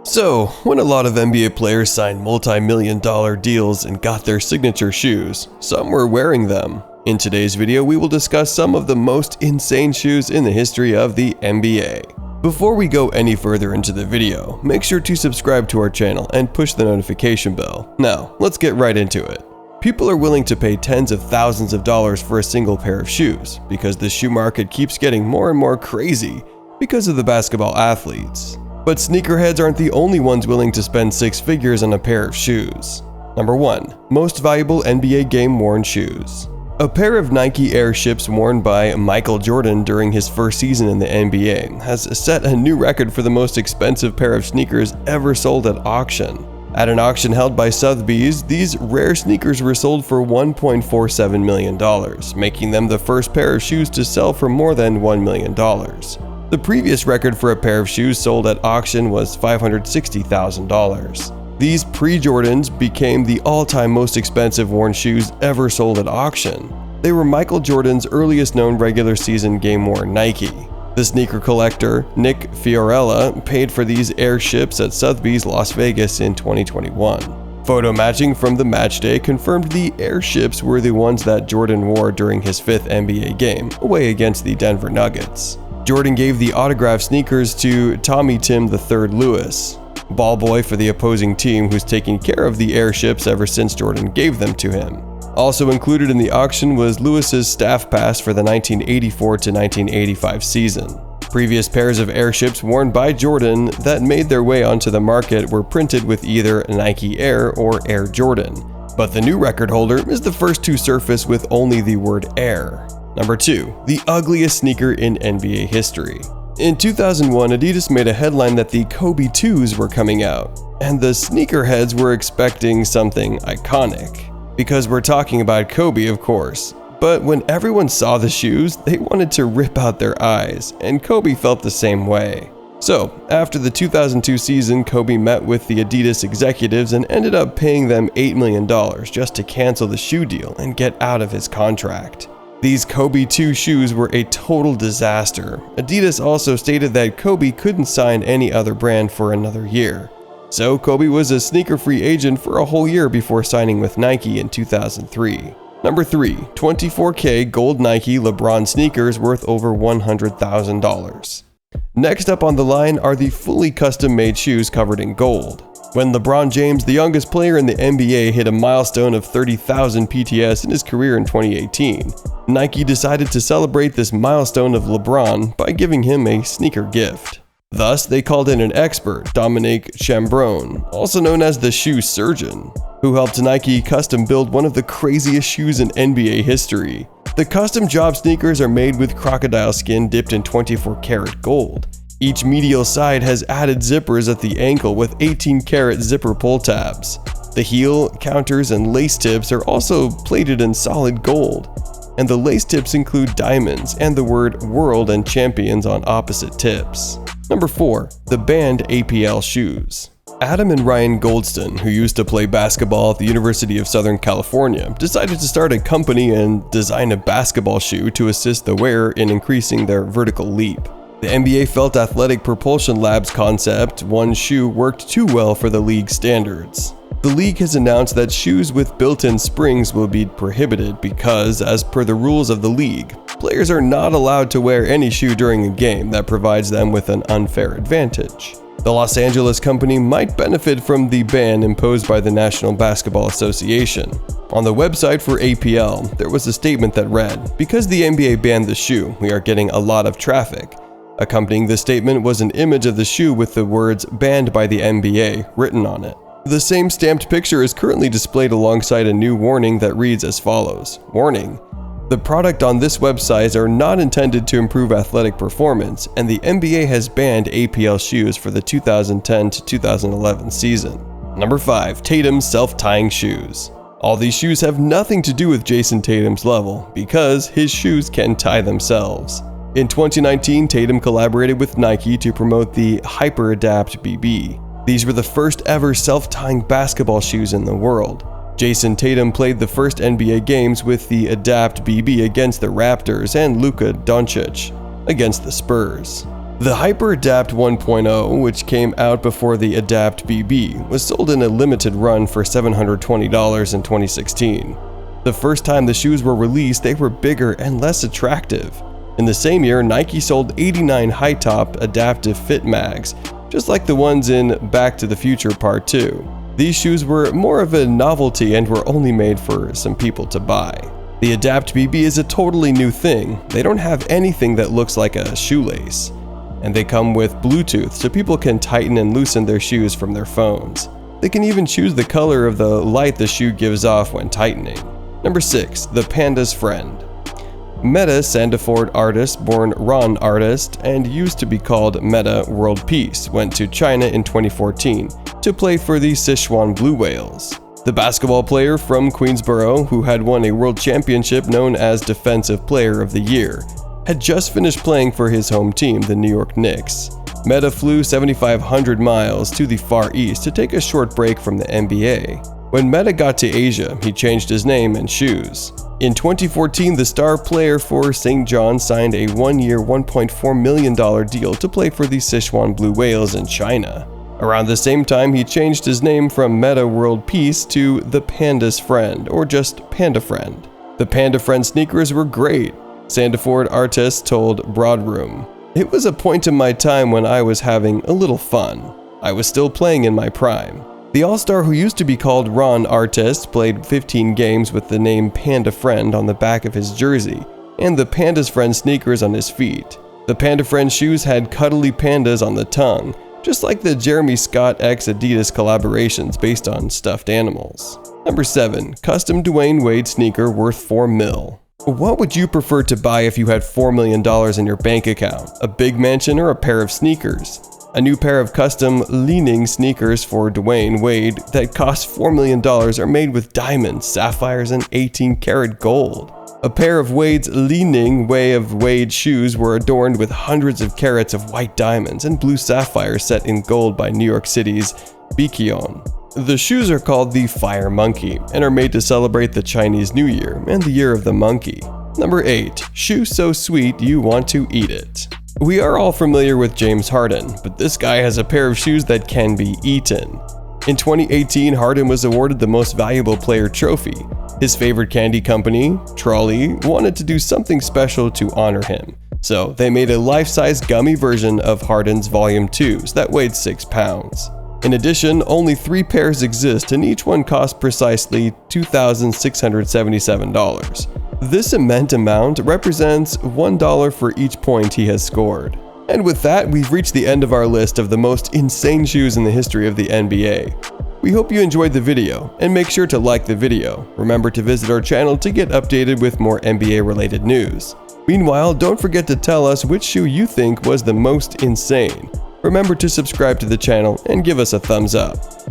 So, when a lot of NBA players signed multi-million-dollar deals and got their signature shoes, some were wearing them. In today's video, we will discuss some of the most insane shoes in the history of the NBA. Before we go any further into the video, make sure to subscribe to our channel and push the notification bell. Now, let's get right into it. People are willing to pay tens of thousands of dollars for a single pair of shoes because the shoe market keeps getting more and more crazy because of the basketball athletes. But sneakerheads aren't the only ones willing to spend six figures on a pair of shoes. Number 1. Most valuable NBA game-worn shoes. A pair of Nike Air ships worn by Michael Jordan during his first season in the NBA has set a new record for the most expensive pair of sneakers ever sold at auction. At an auction held by Sotheby's, these rare sneakers were sold for $1.47 million, making them the first pair of shoes to sell for more than $1 million. The previous record for a pair of shoes sold at auction was $560,000. These pre-Jordans became the all-time most expensive worn shoes ever sold at auction. They were Michael Jordan's earliest known regular season game-worn Nike. The sneaker collector, Nick Fiorella, paid for these Air ships at Sotheby's Las Vegas in 2021. Photo matching from the match day confirmed the Air ships were the ones that Jordan wore during his fifth NBA game, away against the Denver Nuggets. Jordan gave the autographed sneakers to Tommy Tim III Lewis, ball boy for the opposing team who's taking care of the Air ships ever since Jordan gave them to him. Also included in the auction was Lewis's staff pass for the 1984 to 1985 season. Previous pairs of Air ships worn by Jordan that made their way onto the market were printed with either Nike Air or Air Jordan, but the new record holder is the first to surface with only the word Air. Number 2. The ugliest sneaker in NBA history. In 2001, Adidas made a headline that the Kobe 2s were coming out, and the sneakerheads were expecting something iconic. Because we're talking about Kobe, of course. But when everyone saw the shoes, they wanted to rip out their eyes, and Kobe felt the same way. So, after the 2002 season, Kobe met with the Adidas executives and ended up paying them $8 million just to cancel the shoe deal and get out of his contract. These Kobe 2 shoes were a total disaster. Adidas also stated that Kobe couldn't sign any other brand for another year. So Kobe was a sneaker-free agent for a whole year before signing with Nike in 2003. Number 3. 24K gold Nike LeBron sneakers worth over $100,000. Next up on the line are the fully custom-made shoes covered in gold. When LeBron James, the youngest player in the NBA, hit a milestone of 30,000 PTS in his career in 2018, Nike decided to celebrate this milestone of LeBron by giving him a sneaker gift. Thus, they called in an expert, Dominique Chambrone, also known as the shoe surgeon, who helped Nike custom build one of the craziest shoes in NBA history. The custom job sneakers are made with crocodile skin dipped in 24-karat gold. Each medial side has added zippers at the ankle with 18-karat zipper pull tabs. The heel, counters, and lace tips are also plated in solid gold, and the lace tips include diamonds and the word World and Champions on opposite tips. Number 4. The banned APL shoes. Adam and Ryan Goldston, who used to play basketball at the University of Southern California, decided to start a company and design a basketball shoe to assist the wearer in increasing their vertical leap. The NBA felt Athletic Propulsion Lab's concept, one shoe, worked too well for the league standards. The league has announced that shoes with built-in springs will be prohibited because, as per the rules of the league, players are not allowed to wear any shoe during a game that provides them with an unfair advantage. The Los Angeles company might benefit from the ban imposed by the National Basketball Association. On the website for APL, there was a statement that read, "Because the NBA banned the shoe, we are getting a lot of traffic." Accompanying the statement was an image of the shoe with the words "banned by the NBA" written on it. The same stamped picture is currently displayed alongside a new warning that reads as follows: "Warning. The product on this website are not intended to improve athletic performance, and the NBA has banned APL shoes for the 2010 to 2011 season." Number 5. Tatum's self-tying shoes. All these shoes have nothing to do with Jason Tatum's level, because his shoes can tie themselves. In 2019, Tatum collaborated with Nike to promote the Hyper Adapt BB. These were the first ever self-tying basketball shoes in the world. Jason Tatum played the first NBA games with the Adapt BB against the Raptors and Luka Doncic against the Spurs. The Hyper Adapt 1.0, which came out before the Adapt BB, was sold in a limited run for $720 in 2016. The first time the shoes were released, they were bigger and less attractive. In the same year, Nike sold 89 high-top adaptive fit mags, just like the ones in Back to the Future Part 2. These shoes were more of a novelty and were only made for some people to buy. The Adapt BB is a totally new thing. They don't have anything that looks like a shoelace. And they come with Bluetooth so people can tighten and loosen their shoes from their phones. They can even choose the color of the light the shoe gives off when tightening. Number 6. The Panda's Friend. Meta Sandiford artist, born Ron Artist and used to be called Meta World Peace, went to China in 2014 to play for the Sichuan Blue Whales. The basketball player from Queensboro, who had won a world championship known as Defensive Player of the Year, had just finished playing for his home team, the New York Knicks. Meta flew 7,500 miles to the Far East to take a short break from the NBA. When Meta got to Asia, he changed his name and shoes. In 2014, the star player for St. John signed a one-year, $1.4 million deal to play for the Sichuan Blue Whales in China. Around the same time, he changed his name from Meta World Peace to The Panda's Friend, or just Panda Friend. The Panda Friend sneakers were great, Sandiford artist told Broadroom. It was a point in my time when I was having a little fun. I was still playing in my prime. The All-Star who used to be called Ron Artist played 15 games with the name Panda Friend on the back of his jersey and the Panda's Friend sneakers on his feet. The Panda Friend shoes had cuddly pandas on the tongue, just like the Jeremy Scott x Adidas collaborations based on stuffed animals. Number 7. Custom Dwayne Wade sneaker worth $4 million. What would you prefer to buy if you had $4 million in your bank account? A big mansion or a pair of sneakers? A new pair of custom leaning sneakers for Dwayne Wade that cost $4 million are made with diamonds, sapphires, and 18-karat gold. A pair of Wade's leaning Way of Wade shoes were adorned with hundreds of carats of white diamonds and blue sapphires set in gold by New York City's Baekhyun. The shoes are called the Fire Monkey and are made to celebrate the Chinese New Year and the Year of the Monkey. Number 8. Shoe so sweet you want to eat it. We are all familiar with James Harden, but this guy has a pair of shoes that can be eaten. In 2018, Harden was awarded the Most Valuable Player trophy. His favorite candy company, Trolley, wanted to do something special to honor him. So they made a life-size gummy version of Harden's Volume 2s that weighed 6 pounds. In addition, only 3 pairs exist and each one cost precisely $2,677. This immense amount represents $1 for each point he has scored. And with that, we've reached the end of our list of the most insane shoes in the history of the NBA. We hope you enjoyed the video, and make sure to like the video. Remember to visit our channel to get updated with more NBA-related news. Meanwhile, don't forget to tell us which shoe you think was the most insane. Remember to subscribe to the channel and give us a thumbs up.